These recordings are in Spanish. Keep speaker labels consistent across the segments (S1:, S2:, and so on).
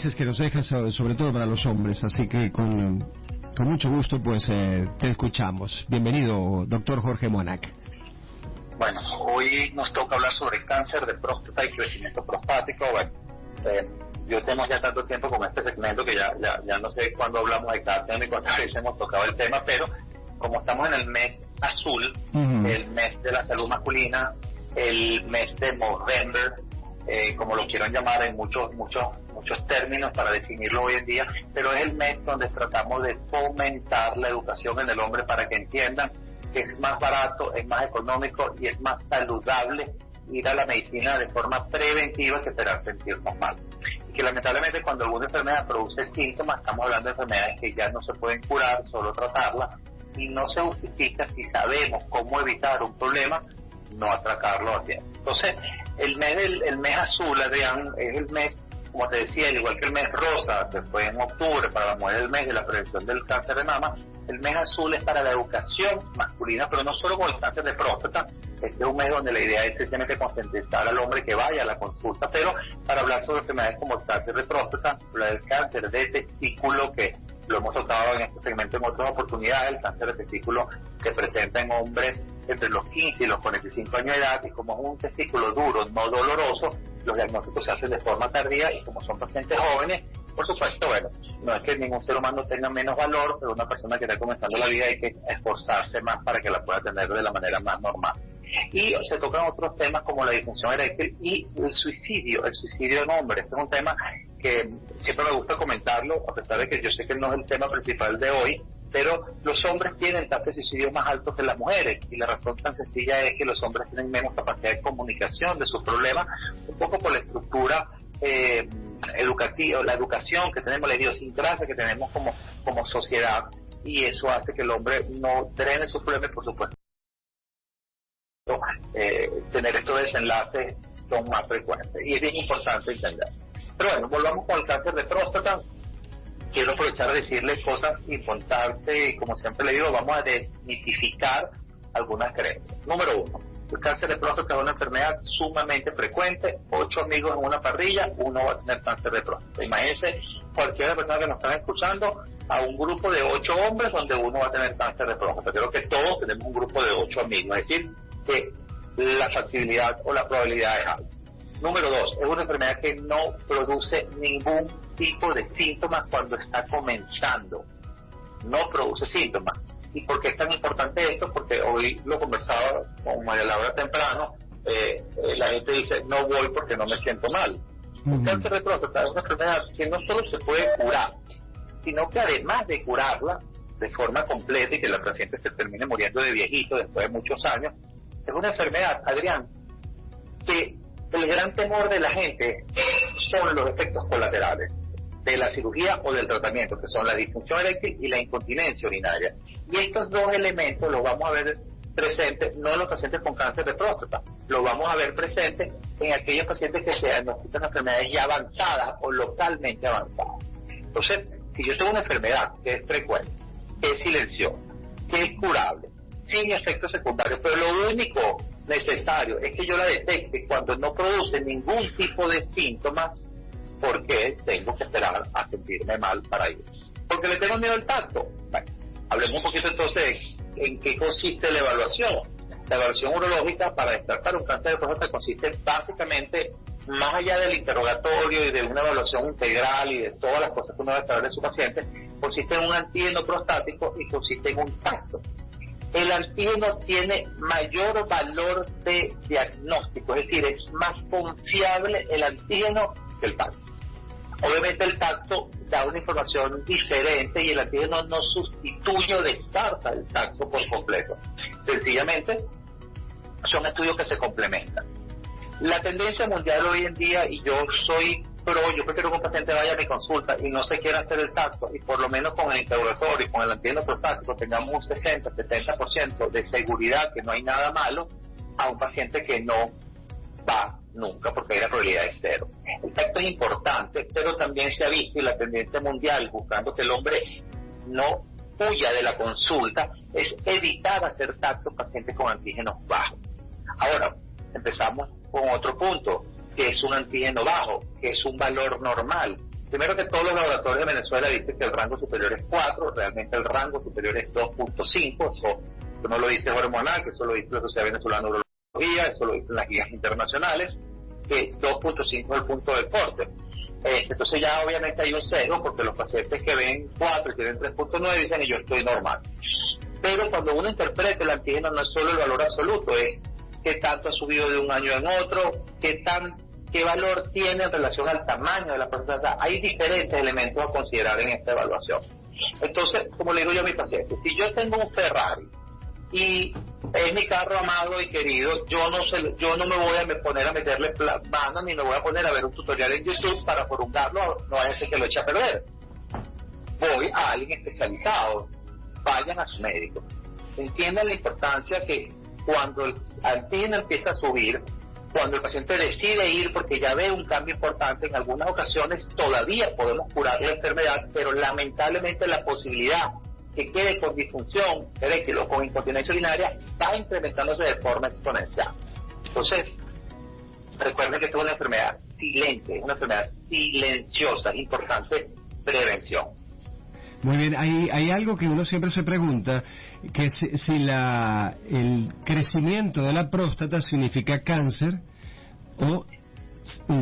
S1: matices que nos dejas, sobre todo para los hombres, así que con mucho gusto pues te escuchamos. Bienvenido, doctor Jorge Monac.
S2: Bueno, hoy nos toca hablar sobre cáncer de próstata y crecimiento prostático. Bueno, yo tenemos ya tanto tiempo con este segmento que ya no sé cuándo hablamos de cada tema y cuántas veces hemos tocado el tema, pero como estamos en el mes azul, el mes de la salud masculina, el mes de Movember, como lo quieran llamar en muchos términos para definirlo hoy en día, pero es el mes donde tratamos de fomentar la educación en el hombre para que entiendan que es más barato, es más económico y es más saludable ir a la medicina de forma preventiva que esperar sentirnos mal. Y que lamentablemente cuando alguna enfermedad produce síntomas, estamos hablando de enfermedades que ya no se pueden curar, solo tratarlas, y no se justifica si sabemos cómo evitar un problema, no atracarlo a tiempo. Entonces, el mes azul, Adrián, es el mes, como te decía, al igual que el mes rosa, que fue en octubre, para la mujer el mes de la prevención del cáncer de mama, el mes azul es para la educación masculina, pero no solo con el cáncer de próstata. Este es un mes donde la idea es simplemente concientizar al hombre que vaya a la consulta, pero para hablar sobre enfermedades como el cáncer de próstata, el cáncer de testículo, que lo hemos tocado en este segmento en otras oportunidades. El cáncer de testículo se presenta en hombres entre los 15 y los 45 años de edad, y como es un testículo duro, no doloroso, los diagnósticos se hacen de forma tardía, y como son pacientes jóvenes, por supuesto, bueno, no es que ningún ser humano tenga menos valor, pero una persona que está comenzando la vida hay que esforzarse más para que la pueda tener de la manera más normal. Y se tocan otros temas como la disfunción eréctil y el suicidio en hombres. Este es un tema que siempre me gusta comentarlo, a pesar de que yo sé que no es el tema principal de hoy, pero los hombres tienen tasas de suicidio más altos que las mujeres, y la razón tan sencilla es que los hombres tienen menos capacidad de comunicación de sus problemas, un poco por la estructura educativa, la educación que tenemos, la idiosincrasia que tenemos como sociedad, y eso hace que el hombre no drene sus problemas, por supuesto. Tener estos desenlaces son más frecuentes, y es bien importante entender. Pero bueno, volvamos con el cáncer de próstata. Quiero aprovechar de decirles cosas importantes, y como siempre le digo, vamos a desmitificar algunas creencias. Número 1, el cáncer de próstata es una enfermedad sumamente frecuente. 8 amigos en una parrilla, uno va a tener cáncer de próstata. Imagínense cualquier persona que nos están escuchando a un grupo de 8 hombres donde uno va a tener cáncer de próstata. Creo que todos tenemos un grupo de 8 amigos, es decir, que la factibilidad o la probabilidad es alta. Número 2, es una enfermedad que no produce ningún tipo de síntomas cuando está comenzando. No produce síntomas. ¿Y por qué es tan importante esto? Porque hoy lo conversaba con María Laura temprano, la gente dice, no voy porque no me siento mal. El cáncer de próstata es una enfermedad que no solo se puede curar, sino que además de curarla de forma completa y que la paciente se termine muriendo de viejito después de muchos años, es una enfermedad, Adrián, que el gran temor de la gente son los efectos colaterales de la cirugía o del tratamiento, que son la disfunción eréctil y la incontinencia urinaria. Y estos dos elementos los vamos a ver presentes no en los pacientes con cáncer de próstata, lo vamos a ver presentes en aquellos pacientes que se diagnostican enfermedades ya avanzadas o localmente avanzadas. Entonces, si yo tengo una enfermedad que es frecuente, que es silenciosa, que es curable, sin efectos secundarios, pero lo único necesario es que yo la detecte cuando no produce ningún tipo de síntomas, ¿por qué tengo que esperar a sentirme mal para ir? ¿Porque le tengo miedo al tacto? Bueno, hablemos un poquito entonces en qué consiste la evaluación. La evaluación urológica para descartar un cáncer de próstata consiste básicamente, más allá del interrogatorio y de una evaluación integral y de todas las cosas que uno debe saber de su paciente, consiste en un antígeno prostático y consiste en un tacto. El antígeno tiene mayor valor de diagnóstico, es decir, es más confiable el antígeno que el tacto. Obviamente el tacto da una información diferente y el antígeno no sustituye o descarta el tacto por completo. Sencillamente son estudios que se complementan. La tendencia mundial hoy en día, y yo prefiero que un paciente vaya a mi consulta y no se quiera hacer el tacto, y por lo menos con el interrogatorio y con el antígeno prostático tengamos un 60-70% de seguridad que no hay nada malo, a un paciente que no va nunca, porque ahí la probabilidad es cero. El tacto es importante, pero también se ha visto, y la tendencia mundial buscando que el hombre no huya de la consulta, es evitar hacer tacto en pacientes con antígenos bajos. Ahora, empezamos con otro punto, que es un antígeno bajo, que es un valor normal. Primero que todos los laboratorios de Venezuela dicen que el rango superior es 4, realmente el rango superior es 2.5, eso no lo dice hormonal, que eso lo dice la Sociedad Venezolana de Urología, eso lo dicen las guías internacionales, que 2.5 es el punto de corte. Entonces ya obviamente hay un sesgo, porque los pacientes que ven 4 y tienen 3.9 dicen que yo estoy normal. Pero cuando uno interpreta el antígeno no es solo el valor absoluto, es qué tanto ha subido de un año en otro, qué valor tiene en relación al tamaño de la próstata. Hay diferentes elementos a considerar en esta evaluación. Entonces, como le digo yo a mi paciente, si yo tengo un Ferrari y es mi carro amado y querido, yo no me voy a poner a meterle mano, ni me voy a poner a ver un tutorial en YouTube para forungarlo, no vaya a ser que lo eche a perder. Voy a alguien especializado, vayan a su médico. Entiendan la importancia que cuando el antígeno empieza a subir, cuando el paciente decide ir porque ya ve un cambio importante, en algunas ocasiones todavía podemos curar la enfermedad, pero lamentablemente la posibilidad que quede con disfunción eréctil o con incontinencia urinaria va incrementándose de forma exponencial. Entonces, recuerden que esto es una enfermedad silente, una enfermedad silenciosa, es importante prevención.
S1: Muy bien, hay algo que uno siempre se pregunta, que si el crecimiento de la próstata significa cáncer, o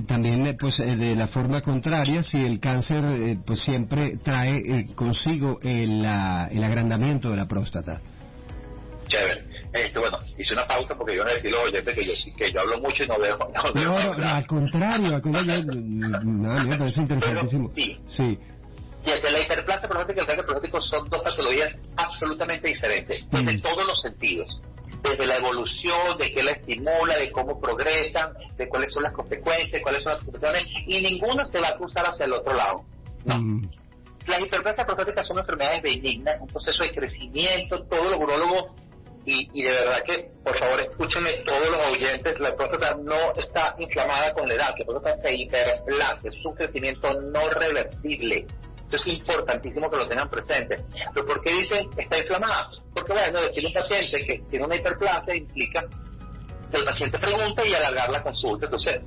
S1: también pues de la forma contraria, si el cáncer pues siempre trae consigo el agrandamiento de la próstata.
S2: Chévere. Bueno, hice una pausa porque yo no decía a los oyentes que yo hablo mucho y no veo.
S1: No, al contrario, me parece interesantísimo.
S2: Pero,
S1: sí.
S2: Y el de la hiperplasia prostática y el cáncer prostático son dos patologías absolutamente diferentes, desde todos los sentidos. Desde la evolución, de qué la estimula, de cómo progresan, de cuáles son las consecuencias, cuáles son las complicaciones, y ninguno se va a cruzar hacia el otro lado. No. Las hiperplasias prostáticas son enfermedades benignas, un proceso de crecimiento, todos los urólogos, y de verdad que, por favor, escúchenme todos los oyentes, la próstata no está inflamada con la edad, la próstata se hiperplasia, es un crecimiento no reversible. Es importantísimo que lo tengan presente. ¿Pero por qué dicen está inflamada? Porque bueno, decirle a un paciente que tiene una hiperplasia implica que el paciente pregunte y alargar la consulta. Entonces,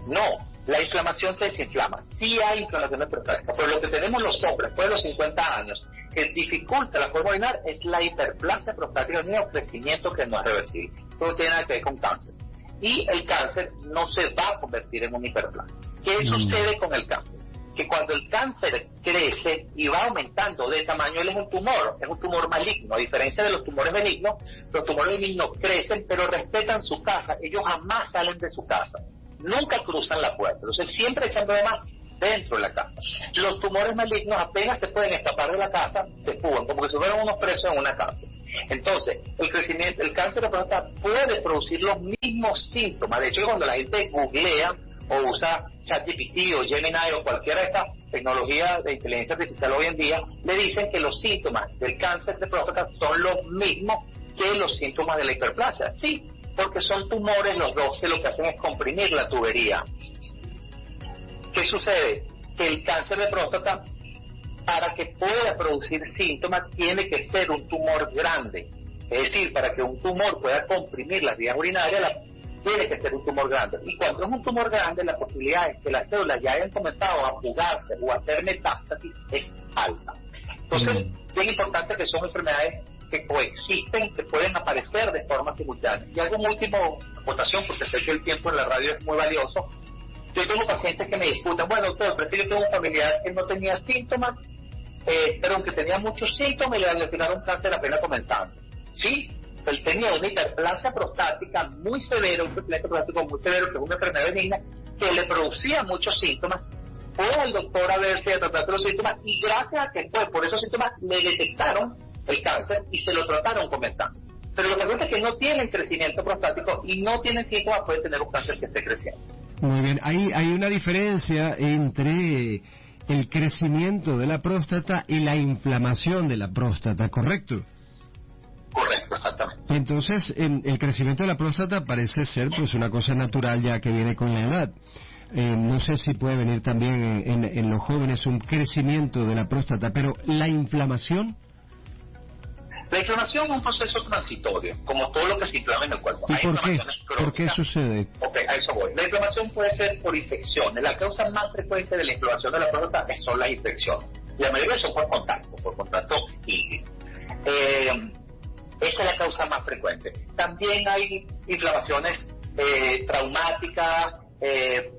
S2: no, la inflamación se desinflama. Sí hay inflamación prostática, pero lo que tenemos los hombres después de los 50 años que dificulta la forma urinar es la hiperplasia prostática, un crecimiento que no es reversible. Todo tiene nada que ver con cáncer. Y el cáncer no se va a convertir en una hiperplasia. ¿Qué sucede con el cáncer? Que cuando el cáncer crece y va aumentando de tamaño, él es un tumor maligno. A diferencia de los tumores benignos, los tumores benignos crecen pero respetan su casa, ellos jamás salen de su casa, nunca cruzan la puerta, entonces siempre echan problemas dentro de la casa. Los tumores malignos apenas se pueden escapar de la casa, se fugan, como que si fueran unos presos en una cárcel. Entonces, el cáncer de próstata puede producir los mismos síntomas. De hecho, cuando la gente googlea o usa ChatGPT o Gemini o cualquiera de estas tecnologías de inteligencia artificial hoy en día, le dicen que los síntomas del cáncer de próstata son los mismos que los síntomas de la hiperplasia. Sí, porque son tumores los dos, que lo que hacen es comprimir la tubería. ¿Qué sucede? Que el cáncer de próstata, para que pueda producir síntomas, tiene que ser un tumor grande. Es decir, para que un tumor pueda comprimir las vías urinarias, tiene que ser un tumor grande. Y cuando es un tumor grande, la posibilidad de que las células ya hayan comenzado a fugarse o a hacer metástasis es alta. Entonces, es importante que son enfermedades que coexisten, que pueden aparecer de forma simultánea. Y hago una última acotación, porque sé que el tiempo en la radio es muy valioso. Yo tengo pacientes que me disputan, bueno, doctor, pero es que yo tengo un familiar que no tenía síntomas, pero aunque tenía muchos síntomas, le diagnosticaron un cáncer apenas comenzando. Sí, él tenía una hiperplasia prostática muy severa, un crecimiento prostático muy severo, que es una enfermedad benigna, que le producía muchos síntomas. Fue al doctor a verse, a tratarse los síntomas, y gracias a que fue por esos síntomas, le detectaron el cáncer y se lo trataron comenzando. Pero lo que pasa es que no tienen crecimiento prostático y no tienen síntomas, pueden tener un cáncer que esté creciendo.
S1: Muy bien, hay una diferencia entre el crecimiento de la próstata y la inflamación de la próstata, ¿correcto?
S2: Correcto, exactamente.
S1: Entonces, el crecimiento de la próstata parece ser pues una cosa natural ya que viene con la edad. No sé si puede venir también en los jóvenes un crecimiento de la próstata, pero la inflamación.
S2: La inflamación es un proceso transitorio, como todo lo que se inflama en el cuerpo.
S1: ¿Y
S2: Hay
S1: por qué?
S2: inflamaciones crónicas.
S1: ¿Por qué sucede?
S2: Ok, a eso voy. La inflamación puede ser por infecciones. La causa más frecuente de la inflamación de la próstata son las infecciones. La mayoría son por contacto químico. Esta es la causa más frecuente. También hay inflamaciones traumáticas,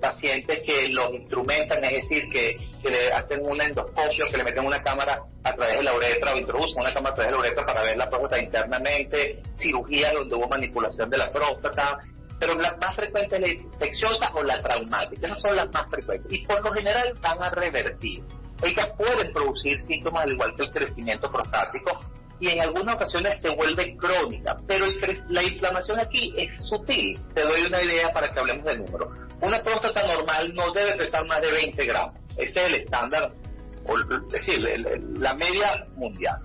S2: pacientes que los instrumentan, es decir, que le hacen un endoscopio, que le meten una cámara a través de la uretra o introducen una cámara a través de la uretra para ver la próstata internamente, cirugía donde hubo manipulación de la próstata, pero la más frecuente es la infecciosa o la traumática. Esas son las más frecuentes y por lo general van a revertir. Ellas pueden producir síntomas al igual que el crecimiento prostático y en algunas ocasiones se vuelve crónica, pero la inflamación aquí es sutil. Te doy una idea para que hablemos de números. Una próstata normal no debe pesar más de 20 gramos. Ese es el estándar, es decir, la media mundial.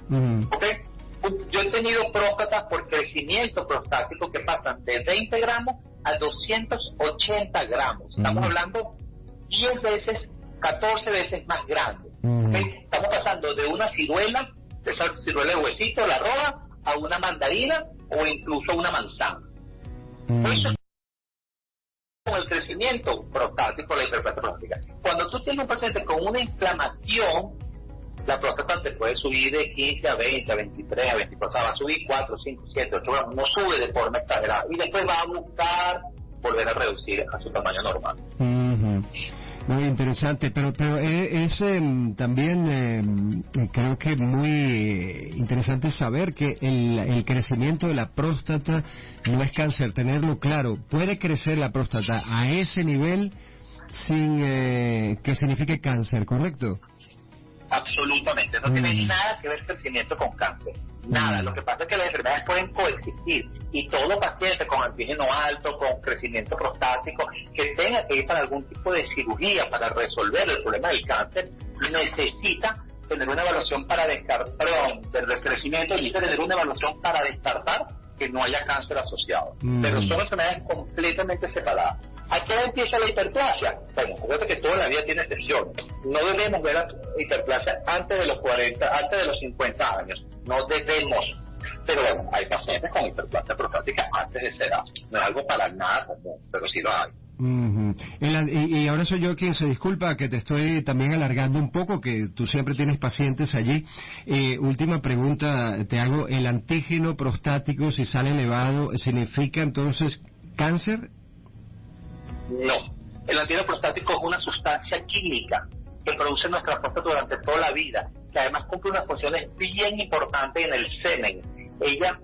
S2: ¿Okay? Yo he tenido próstatas por crecimiento prostático que pasan de 20 gramos a 280 gramos. Estamos hablando 10 veces, 14 veces más grande. ¿Okay? Estamos pasando de una ciruela, de esa ciruela de huesito, la roja, a una mandarina o incluso una manzana. Eso es con el crecimiento prostático, la hiperplasia prostática. Cuando tú tienes un paciente con una inflamación, la próstata te puede subir de 15 a 20, a 23, a 24, o sea, va a subir 4, 5, 7, 8 gramos, no sube de forma exagerada, y después va a buscar volver a reducir a su tamaño normal.
S1: Muy interesante, pero es también creo que muy interesante saber que el crecimiento de la próstata no es cáncer, tenerlo claro. Puede crecer la próstata a ese nivel sin que signifique cáncer, ¿correcto?
S2: Absolutamente, no tiene nada que ver crecimiento con cáncer, nada. Lo que pasa es que las enfermedades pueden coexistir y todo paciente con antígeno alto, con crecimiento prostático, que tenga que ir para algún tipo de cirugía para resolver el problema del cáncer, necesita tener una evaluación para descartar, del crecimiento, necesita tener una evaluación para descartar que no haya cáncer asociado. Pero son enfermedades completamente separadas. ¿A qué edad empieza la hiperplasia? Bueno, acuérdate que toda la vida tiene excepciones. No debemos ver la hiperplasia antes de los 40, antes de los 50 años. No debemos. Pero bueno, hay pacientes con hiperplasia prostática antes de esa edad. No es algo para nada común, pero sí lo hay.
S1: Y ahora soy yo quien se disculpa que te estoy también alargando un poco, que tú siempre tienes pacientes allí. Última pregunta te hago, ¿el antígeno prostático, si sale elevado, significa entonces cáncer?
S2: No, el antígeno prostático es una sustancia química que produce nuestra próstata durante toda la vida, que además cumple unas funciones bien importantes en el semen. Ella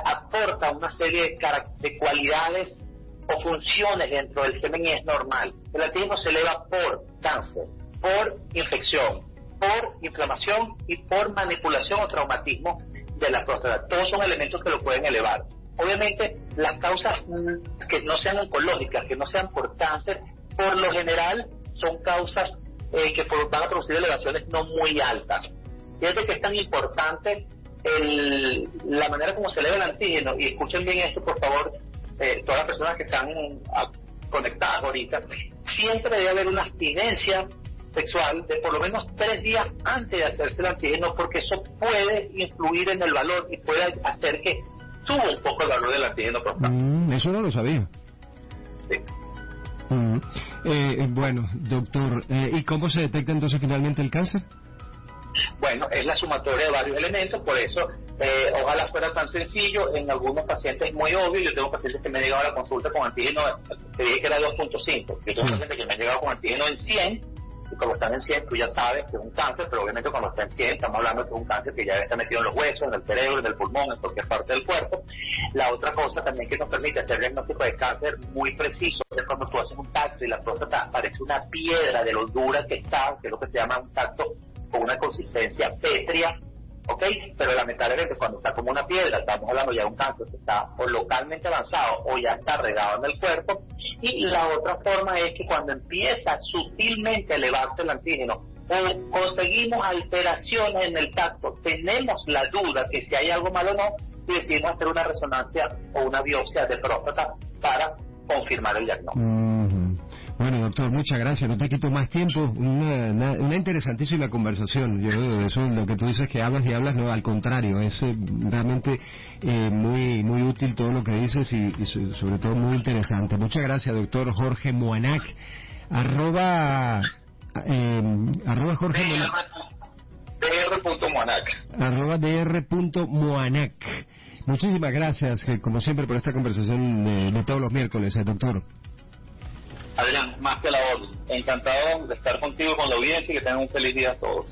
S2: aporta una serie de cualidades o funciones dentro del semen y es normal. El antígeno se eleva por cáncer, por infección, por inflamación y por manipulación o traumatismo de la próstata. Todos son elementos que lo pueden elevar. Obviamente, las causas que no sean oncológicas, que no sean por cáncer, por lo general son causas que van a producir elevaciones no muy altas. Fíjate que es tan importante la manera como se eleva el antígeno, y escuchen bien esto, por favor, todas las personas que están conectadas ahorita, siempre debe haber una abstinencia sexual de por lo menos 3 días antes de hacerse el antígeno, porque eso puede influir en el valor y puede hacer que suba un poco el valor del antígeno prostático.
S1: Eso no lo sabía.
S2: Sí.
S1: Bueno, doctor, ¿y cómo se detecta entonces finalmente el cáncer?
S2: Bueno, es la sumatoria de varios elementos, por eso ojalá fuera tan sencillo. En algunos pacientes es muy obvio. Yo tengo pacientes que me han llegado a la consulta con antígeno, te dije que era 2.5. Yo tengo pacientes que me han llegado con antígeno en 100, y cuando están en 100 tú ya sabes que es un cáncer, pero obviamente cuando está en 100 estamos hablando de que es un cáncer que ya está metido en los huesos, en el cerebro, en el pulmón, en cualquier parte del cuerpo. La otra cosa también que nos permite hacer diagnóstico de cáncer muy preciso es cuando tú haces un tacto y la próstata parece una piedra de lo dura que está, que es lo que se llama un tacto con una consistencia pétrea, ¿ok? Pero lamentablemente cuando está como una piedra, estamos hablando ya de un cáncer que está o localmente avanzado o ya está regado en el cuerpo. Y la otra forma es que cuando empieza sutilmente a elevarse el antígeno o conseguimos alteraciones en el tacto, tenemos la duda que si hay algo malo o no, y decidimos hacer una resonancia o una biopsia de próstata para confirmar el diagnóstico.
S1: Bueno, doctor, muchas gracias. No te quito más tiempo. Una interesantísima conversación. Yo, eso, lo que tú dices que hablas y hablas, no, al contrario, es realmente muy útil todo lo que dices y sobre todo muy interesante. Muchas gracias, doctor Jorge Moanac. Arroba Jorge Moanac.
S2: dr.moanac.
S1: Arroba dr.moanac. Muchísimas gracias, como siempre, por esta conversación de todos los miércoles, doctor.
S2: Adrián, más que la orden. Encantado de estar contigo, con la audiencia, y que tengan un feliz día a todos.